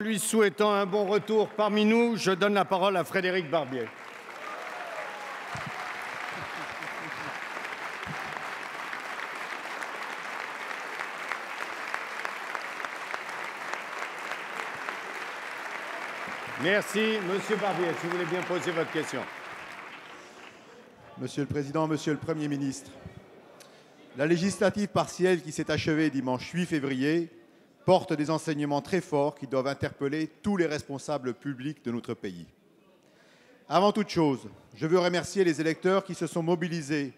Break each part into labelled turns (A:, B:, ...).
A: Lui souhaitant un bon retour parmi nous, je donne la parole à Frédéric Barbier. Merci. Monsieur Barbier, si vous voulez bien poser votre question.
B: Monsieur le Président, Monsieur le Premier ministre, la législative partielle qui s'est achevée dimanche 8 février porte des enseignements très forts qui doivent interpeller tous les responsables publics de notre pays. Avant toute chose, je veux remercier les électeurs qui se sont mobilisés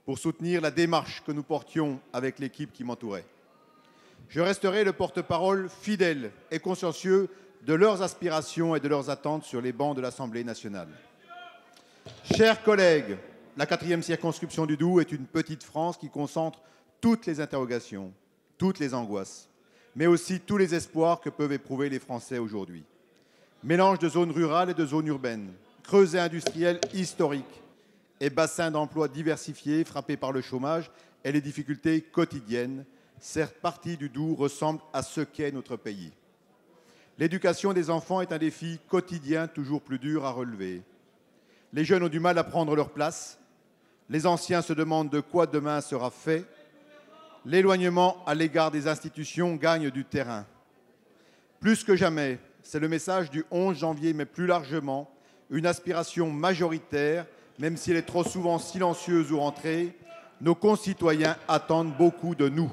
B: pour soutenir la démarche que nous portions avec l'équipe qui m'entourait. Je resterai le porte-parole fidèle et consciencieux de leurs aspirations et de leurs attentes sur les bancs de l'Assemblée nationale. Chers collègues, la 4e circonscription du Doubs est une petite France qui concentre toutes les interrogations, toutes les angoisses, mais aussi tous les espoirs que peuvent éprouver les Français aujourd'hui. Mélange de zones rurales et de zones urbaines, creuset industriel historique et bassins d'emploi diversifiés frappés par le chômage et les difficultés quotidiennes, cette partie du Doubs ressemble à ce qu'est notre pays. L'éducation des enfants est un défi quotidien toujours plus dur à relever. Les jeunes ont du mal à prendre leur place. Les anciens se demandent de quoi demain sera fait. L'éloignement à l'égard des institutions gagne du terrain. Plus que jamais, c'est le message du 11 janvier, mais plus largement, une aspiration majoritaire, même si elle est trop souvent silencieuse ou rentrée. Nos concitoyens attendent beaucoup de nous.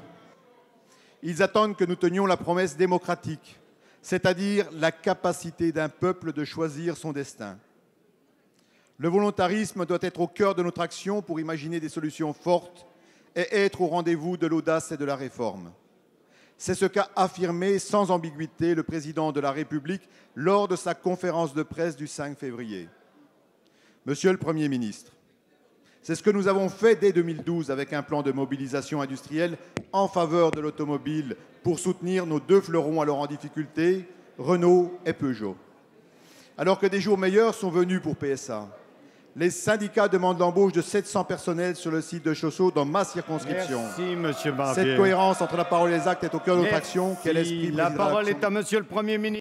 B: Ils attendent que nous tenions la promesse démocratique, c'est-à-dire la capacité d'un peuple de choisir son destin. Le volontarisme doit être au cœur de notre action pour imaginer des solutions fortes et être au rendez-vous de l'audace et de la réforme. C'est ce qu'a affirmé sans ambiguïté le président de la République lors de sa conférence de presse du 5 février. Monsieur le Premier ministre, c'est ce que nous avons fait dès 2012 avec un plan de mobilisation industrielle en faveur de l'automobile pour soutenir nos deux fleurons alors en difficulté, Renault et Peugeot. Alors que des jours meilleurs sont venus pour PSA, les syndicats demandent l'embauche de 700 personnels sur le site de Chausseau dans ma circonscription.
A: Merci, Monsieur Barbier.
B: Cette cohérence entre la parole et les actes est au cœur de notre action. Quel esprit
A: La parole est à Monsieur le Premier ministre.